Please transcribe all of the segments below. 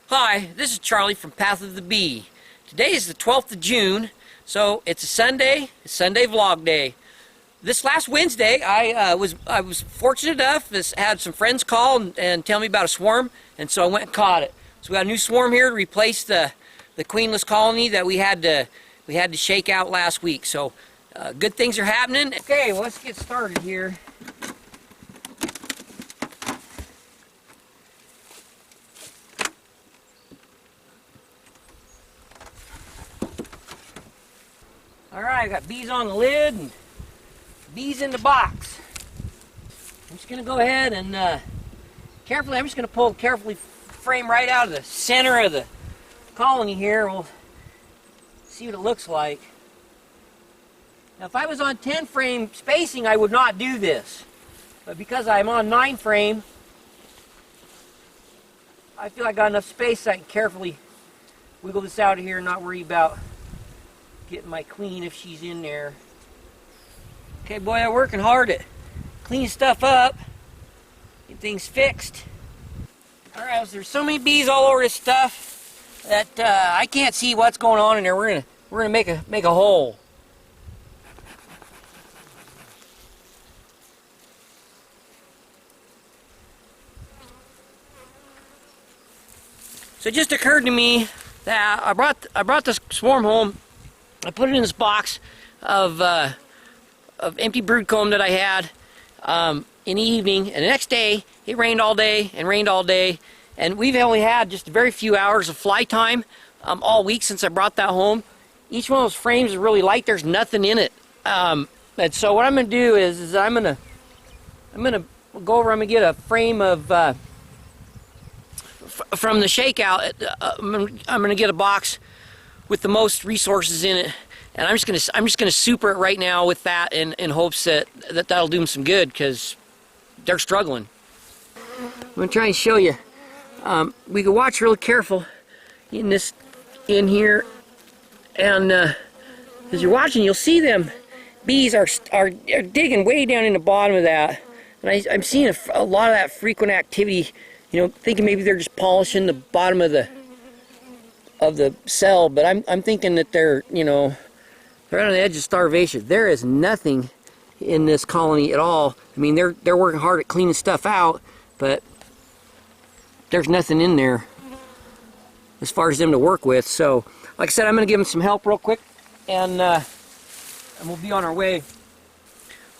Hi, this is Charlie from Path of the Bee. Today is the 12th of June, so it's a Sunday vlog day. This last Wednesday, I was fortunate enough to had some friends call and tell me about a swarm, and so I went and caught it. So we got a new swarm here to replace the queenless colony that we had to shake out last week. So good things are happening. Okay, well, let's get started here. Alright, I got bees on the lid and bees in the box. I'm just going to go ahead and I'm just going to pull carefully frame right out of the center of the colony here. We'll see what it looks like. Now if I was on 10 frame spacing, I would not do this. But because I'm on 9 frame, I feel I got enough space so I can carefully wiggle this out of here and not worry about getting my queen if she's in there. Okay, boy, I'm working hard at cleaning stuff up, get things fixed. Alright, so there's so many bees all over this stuff that I can't see what's going on in there. We're gonna make a hole. So it just occurred to me that I brought this swarm home. I put it in this box of empty brood comb that I had in the evening, and the next day it rained all day and rained all day, and we've only had just a very few hours of fly time all week since I brought that home. Each one of those frames is really light. There's nothing in it, and so what I'm going to do is I'm going to go over. I'm going to get a frame of from the shakeout. I'm going to get a box with the most resources in it, and I'm just gonna super it right now with that in hopes that'll do them some good, because they're struggling. I'm gonna try and show you. We can watch real careful in here, and as you're watching, you'll see them bees are digging way down in the bottom of that, and I'm seeing a lot of that frequent activity. You know, thinking maybe they're just polishing the bottom of the cell, but I'm thinking that they're on the edge of starvation. There is nothing in this colony at all. I mean, they're working hard at cleaning stuff out, but there's nothing in there as far as them to work with. So, like I said, I'm going to give them some help real quick, and we'll be on our way.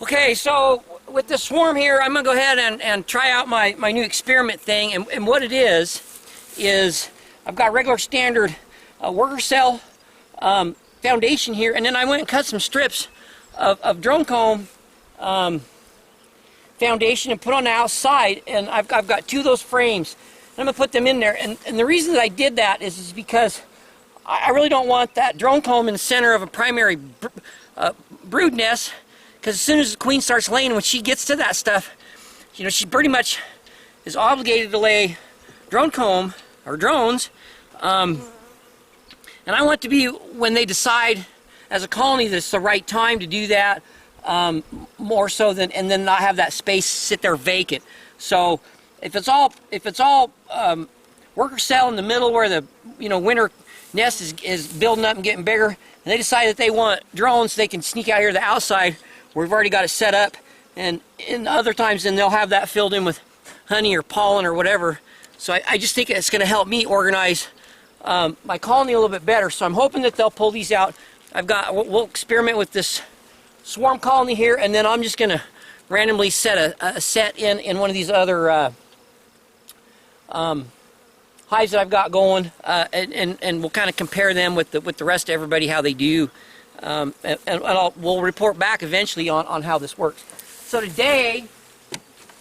Okay, so with this swarm here, I'm going to go ahead and try out my new experiment thing, and what it is I've got regular standard worker cell foundation here, and then I went and cut some strips of drone comb foundation and put on the outside, and I've got 2 of those frames. And I'm going to put them in there, and the reason that I did that is because I really don't want that drone comb in the center of a primary brood nest, because as soon as the queen starts laying, when she gets to that stuff, she pretty much is obligated to lay drone comb or drones, and I want to be, when they decide as a colony that it's the right time to do that, more so than, and then not have that space sit there vacant. So if it's all worker cell in the middle where the winter nest is building up and getting bigger, and they decide that they want drones, they can sneak out here to the outside where we've already got it set up, and in other times then they'll have that filled in with honey or pollen or whatever. So I just think it's going to help me organize my colony a little bit better. So I'm hoping that they'll pull these out. We'll experiment with this swarm colony here, and then I'm just going to randomly set a set in one of these other hives that I've got going, and we'll kind of compare them with the rest of everybody, how they do, and we'll report back eventually on how this works. So today,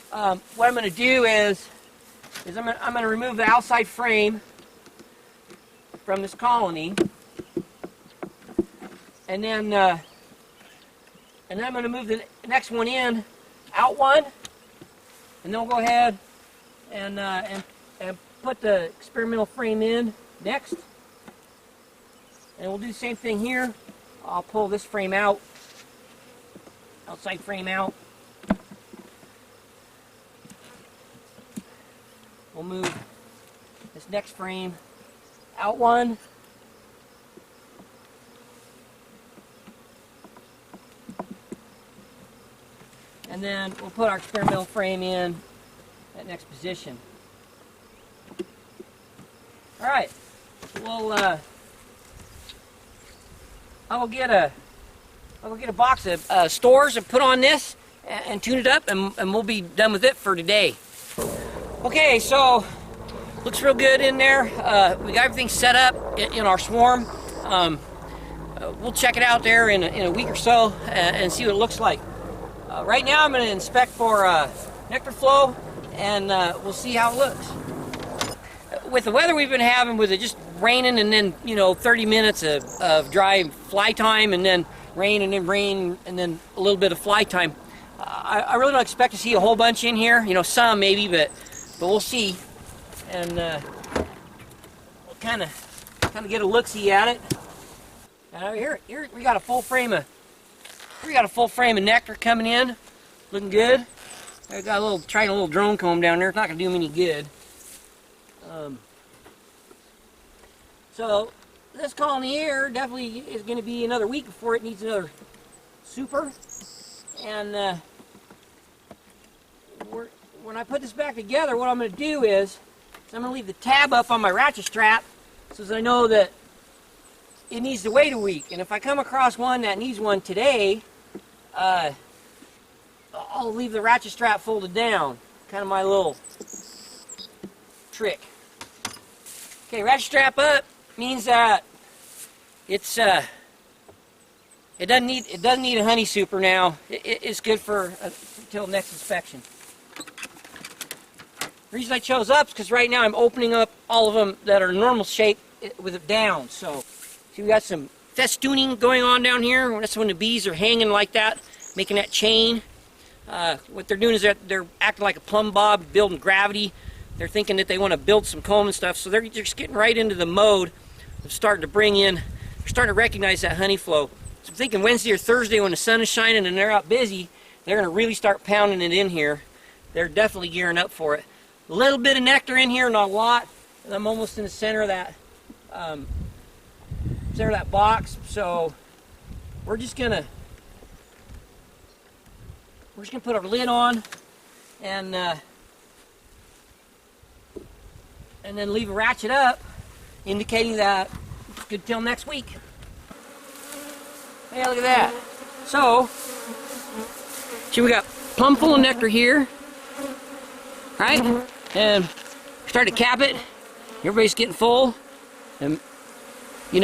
what I'm going to do is I'm going to remove the outside frame from this colony, and then I'm going to move the next one out one, and then we'll go ahead and put the experimental frame in next, and we'll do the same thing here. I'll pull this frame out, outside frame out. We'll move this next frame out one. And then we'll put our experimental frame in that next position. All right, well, I will get a box of stores and put on this and tune it up, and we'll be done with it for today. Okay, so looks real good in there. We got everything set up in our swarm. We'll check it out there in a week or so and see what it looks like. Right now I'm going to inspect for nectar flow, and we'll see how it looks. With the weather we've been having, with it just raining and then 30 minutes of dry fly time, and then rain and then rain and then a little bit of fly time, I really don't expect to see a whole bunch in here. Some maybe, but we'll see, and we'll kind of get a look-see at it. And here we got a full frame of nectar coming in, looking good. I got trying a little drone comb down there. It's not gonna do them any good. So this colony here definitely is going to be another week before it needs another super. And when I put this back together, what I'm going to do is I'm going to leave the tab up on my ratchet strap so that I know that it needs to wait a week. And if I come across one that needs one today, I'll leave the ratchet strap folded down. Kind of my little trick. Okay, ratchet strap up means that it's it doesn't need a honey super now. It's good for until next inspection. The reason I chose up is because right now I'm opening up all of them that are normal shape with it down. So see, we got some festooning going on down here. That's when the bees are hanging like that, making that chain. What they're doing is they're acting like a plumb bob, building gravity. They're thinking that they want to build some comb and stuff, so they're just getting right into the mode of starting to bring in, they're starting to recognize that honey flow. So I'm thinking Wednesday or Thursday when the sun is shining and they're out busy, they're going to really start pounding it in here. They're definitely gearing up for it. A little bit of nectar in here, not a lot, and I'm almost in the center of that box. So we're just gonna put our lid on and then leave a ratchet up, indicating that it's good till next week. Hey, look at that. So, see, we got plumb full of nectar here, right? And start to cap it. Everybody's getting full, and 8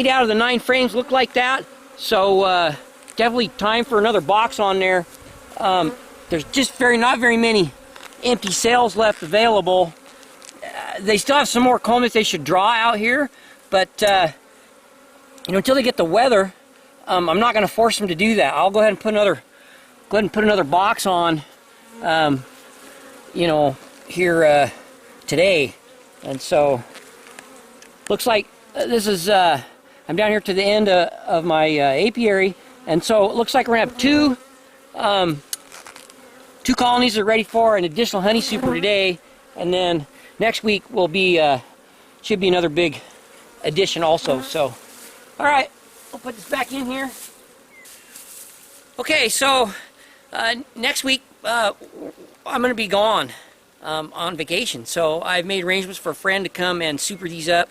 out of the 9 frames look like that. So definitely time for another box on there. There's just not very many empty cells left available. They still have some more comb that they should draw out here, but until they get the weather, I'm not going to force them to do that. I'll go ahead and put another box on, here today. And so looks like this is I'm down here to the end of my apiary, and so it looks like we're gonna have two colonies that are ready for an additional honey super today, and then next week will be should be another big addition also. So all right, I'll put this back in here. Okay, so next week I'm gonna be gone on vacation, so I've made arrangements for a friend to come and super these up,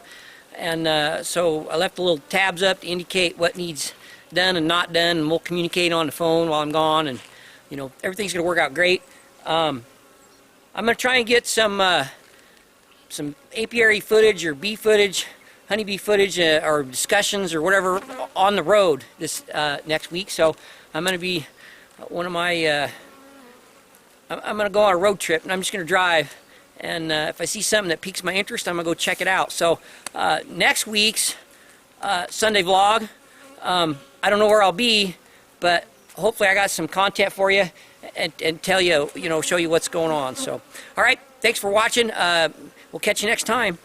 and so I left the little tabs up to indicate what needs done and not done, and we'll communicate on the phone while I'm gone, and everything's gonna work out great. I'm gonna try and get some apiary footage or bee footage, honeybee footage, or discussions or whatever on the road this next week. So I'm gonna be I'm going to go on a road trip, and I'm just going to drive, and if I see something that piques my interest, I'm going to go check it out. So next week's Sunday vlog, I don't know where I'll be, but hopefully I got some content for you and tell you, show you what's going on. So, all right, thanks for watching. We'll catch you next time.